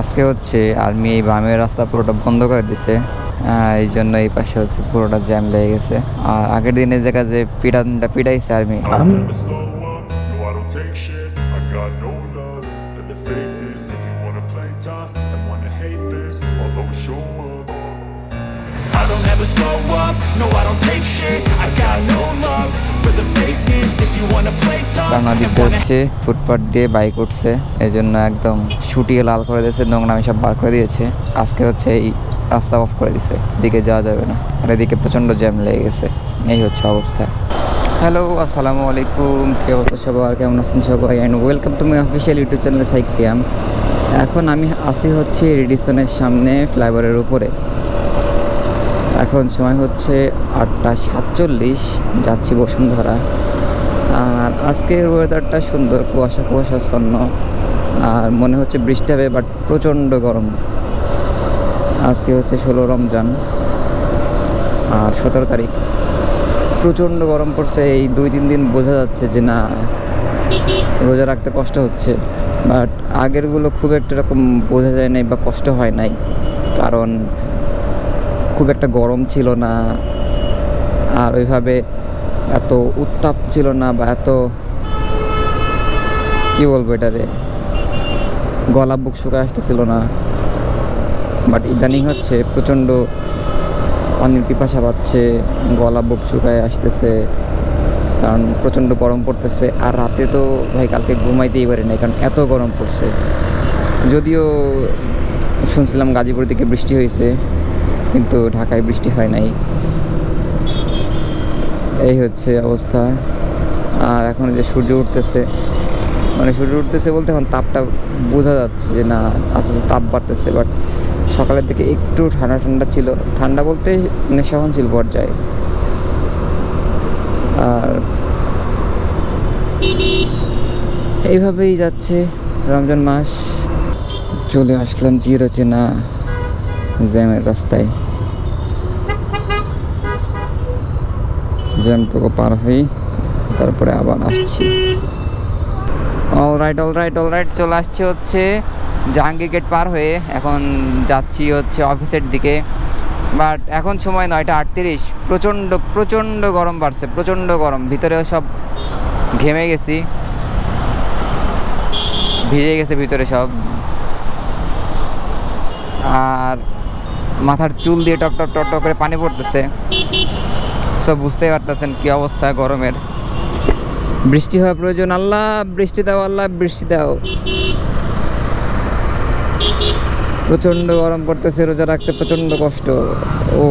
আজকে হচ্ছে আর্মি এই বামের রাস্তা পুরোটা বন্ধ করে দিছে, এই জন্য এই পাশে হচ্ছে পুরোটা জ্যাম লেগে গেছে। আর আগের দিনের জায়গা যে পিটাইছে army, I don't ever slow up, no I don't take shit. I got no love for the fakeness. If you wanna play tough টানা and দিতে wanna হচ্ছে, ফুটপাথ দিয়ে বাইক উঠছে, এই জন্য একদম শুটিয়ে লাল করে দিয়েছে, নোংরামি সব বার করে দিয়েছে। আজকে হচ্ছে এই রাস্তা অফ করে দিয়েছে, দিকে যাওয়া যাবে না, আর এদিকে প্রচণ্ড জ্যাম লেগে গেছে। এই হচ্ছে অবস্থা। হ্যালো, আসসালামু আলাইকুম, কি অবস্থা সবার, কেমন আছেন সবাই? And welcome to my official YouTube channel Shaikh Siam. এখন আমি আসি হচ্ছে রেডিসনের সামনে ফ্লাইওভারের উপরে। এখন সময় হচ্ছে 8:47, যাচ্ছি বসুন্ধরা। আর আজকের ওয়েদারটা সুন্দর, কুয়াশা কুয়াশাচ্ছন্ন, আর মনে হচ্ছে বৃষ্টি হবে, বাট প্রচণ্ড গরম। আজকে হচ্ছে 16 রমজান আর 17 তারিখ। প্রচণ্ড গরম পড়ছে, এই 2-3 দিন বোঝা যাচ্ছে যে না, রোজা রাখতে কষ্ট হচ্ছে। বাট আগেরগুলো খুব একটা এরকম বোঝা যায় নাই বা কষ্ট হয় নাই, কারণ খুব একটা গরম ছিল না, আর ওইভাবে এত উত্তাপ ছিল না, বা এত কি বলবো এটারে, গলা বুক শুকায় আসতেছিল না। বাট ইদানিং হচ্ছে প্রচণ্ড পানির পিপাসা পাচ্ছে, গলা বুক শুকায় আসতেছে, কারণ প্রচণ্ড গরম পড়তেছে। আর রাতে তো ভাই কালকে ঘুমাইতেই পারি নাই, কারণ এত গরম পড়ছে। যদিও শুনছিলাম গাজীপুর থেকে বৃষ্টি হয়েছে, কিন্তু ঢাকায় বৃষ্টি হয় নাই। এই হচ্ছে অবস্থা। আর এখন যে সূর্য উঠতেছে, মানে সূর্য উঠতেছে বলতে এখন তাপটা বোঝা যাচ্ছে যে না, আস্তে আস্তে তাপ বাড়তেছে। বাট সকালের দিকে একটু ঠান্ডা ঠান্ডা ছিল, ঠান্ডা বলতে মানে সহনশীল পর্যায়ে। আর এইভাবেই যাচ্ছে রমজান মাস। চলে আসলাম চিরচেনা জ্যামের রাস্তায়। জ্যামটুকু পার হই, তারপরে আবার আসছি। অলরাইট, চলে আসছি হচ্ছে জাহাঙ্গীর গেট পার হয়ে। এখন যাচ্ছি হচ্ছে অফিসের দিকে। বাট এখন সময় 9:38, প্রচণ্ড গরম বাড়ছে, প্রচণ্ড গরম। ভিতরেও সব ঘেমে গেছি, ভিজে গেছে ভিতরে সব। আর মাথার চুল দিয়ে টপ টপ টপ টপ করে পানি পড়তেছে। সব বুঝতেই পারতেছেন কি অবস্থা গরমের। বৃষ্টি হওয়া প্রয়োজন, আল্লাহ বৃষ্টি দাও, আল্লাহ বৃষ্টি দাও। প্রচণ্ড গরম পড়তেছে, রোজা রাখতে প্রচণ্ড কষ্ট। ও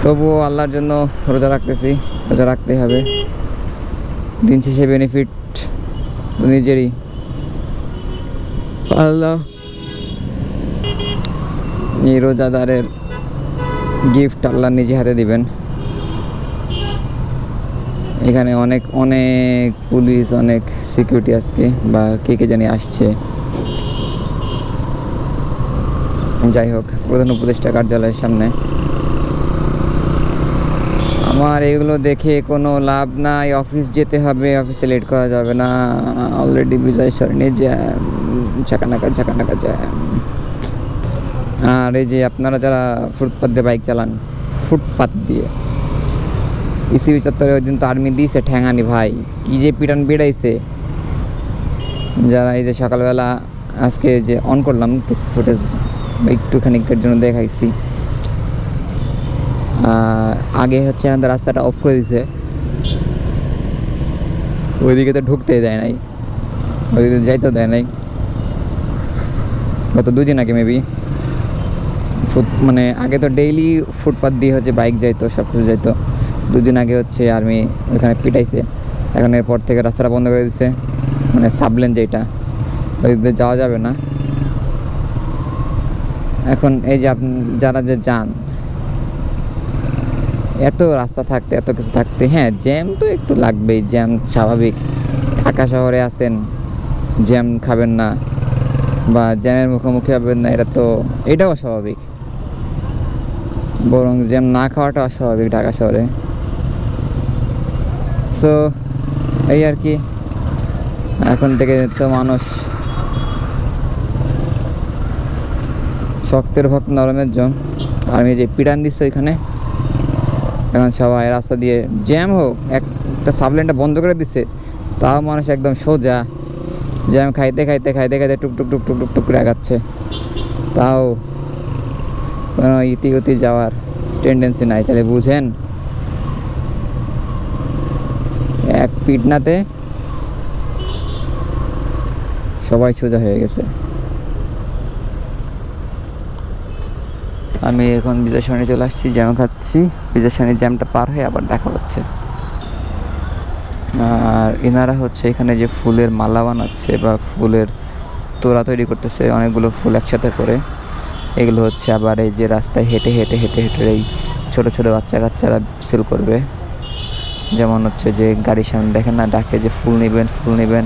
তবুও আল্লাহর জন্য রোজা রাখতেছি, রোজা রাখতেই হবে। দিন শেষে বেনিফিট নিজেরই। আল্লাহ এই রোজাদারের গিফট আল্লাহ নিজে হাতে দিবেন। এখানে অনেক পুলিশ, অনেক সিকিউরিটি আজকে, বা কে জানি আসছে। যাই হোক, প্রধান উপদেষ্টা কার্যালয়ের সামনে। আমার এগুলো দেখে কোনো লাভ নাই, অফিস যেতে হবে, অফিসে লেট করা যাবে না। অলরেডি বিজয় সরণি জ্যাম, ঝাঁকানাকা জ্যাম। আর এই যে আপনারা যারা ফুটপাথ দিয়ে বাইক চালান, ফুটপাথ দিয়ে, ইসিবি চত্বরে ওই দিন তো আর্মি দিয়েছে ঠ্যাঙানি, ভাই কি যে পিটান বেড়াইছে। যারা এই যে সকালবেলা আজকে যে অন করলাম কিছু ফুটেজ, একটুখানিকের জন্য দেখাইছি। আগে হচ্ছে আমাদের রাস্তাটা অফ করে দিছে, ওইদিকে তো ঢুকতেই দেয় নাই, ওইদিকে যাইতেও দেয় নাই। গত 2 দিন আগে মেবি, মানে আগে তো ডেইলি ফুটপাথ দিয়ে হচ্ছে বাইক যাইতো, সব কিছু যাইতো। 2 দিন আগে হচ্ছে আর্মি ওইখানে পিটাইছে। এখন এরপর থেকে রাস্তাটা বন্ধ করে দিচ্ছে, মানে সাবলেন যেটা, ওইদিকে যাওয়া যাবে না। এখন এই যে যারা যে যান, এত রাস্তা থাকতে, এত কিছু থাকতে, হ্যাঁ জ্যাম তো একটু লাগবেই, জ্যাম স্বাভাবিক। ঢাকা শহরে আছেন, জ্যাম খাবেন না বা জ্যামের মুখোমুখি হবেন না, এটাও অস্বাভাবিক। বরং জ্যাম না খাওয়াটা অস্বাভাবিক ঢাকা শহরে। সো এই আর কি, এখন থেকে তো মানুষ শক্তের ভক্ত নরমের জন। আমি যে পিটান দিচ্ছে ওইখানে, এখন সবাই রাস্তা দিয়ে জ্যাম হোক, একটা সাবলেনটা বন্ধ করে দিচ্ছে, তাও মানুষ একদম সোজা জ্যাম খাইতে খাইতে খাইতে খাইতে টুকটুক টুকটুক টুকটুক করে আগাচ্ছে, তাও কোনো ইতিগতি যাওয়ার টেন্ডেন্সি নাই। তাহলে বুঝেন এক পিটনাতে সবাই সোজা হয়ে গেছে। আমি এখন বিজয়সরণী চলে আসছি, জ্যাম খাচ্ছি। বিজয়সরণী জ্যামটা পার হয়ে আবার দেখা হচ্ছে। আর এনারা হচ্ছে এখানে যে ফুলের মালা বানাচ্ছে বা ফুলের তোড়া তৈরি করতেছে, অনেকগুলো ফুল একসাথে করে, এগুলো হচ্ছে আবার এই যে রাস্তায় হেঁটে হেঁটে হেঁটে হেঁটে এই ছোটো ছোটো বাচ্চা কাচ্চারা সেল করবে। যেমন হচ্ছে যে গাড়ির সামনে দেখেন না, ডাকে যে ফুল নেবেন ফুল নেবেন,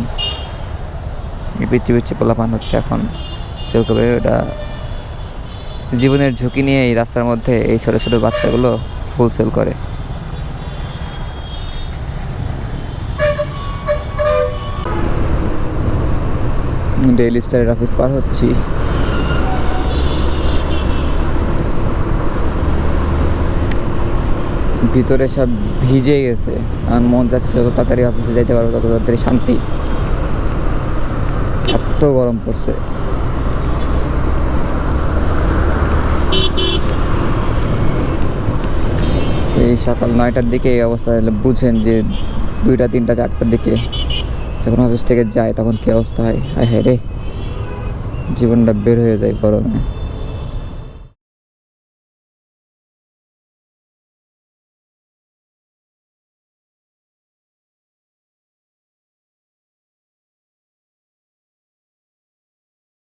পিচ্ছি পিচ্ছি পোলাপান হচ্ছে এখন সেল করবে। ওটা জীবনের ঝুঁকি নিয়ে এই রাস্তার মধ্যে এই ছোটো ছোটো বাচ্চাগুলো ফুল সেল করে। ডেইলি স্টারের অফিস পার হচ্ছি। ভিতরে সব ভিজে গেছে, আর মন যাচ্ছে যত তাড়াতাড়ি অফিসে যাইতে পারবো তত তাড়াতাড়ি শান্তি। এত গরম পড়ছে। এই সকাল 9টার দিকে এই অবস্থা, বুঝেন যে 2টা 3টা 4টার দিকে যখন অফিস থেকে যায় তখন কী অবস্থা হয়। হায় হায় রে, জীবনটা বের হয়ে যায় গরমে।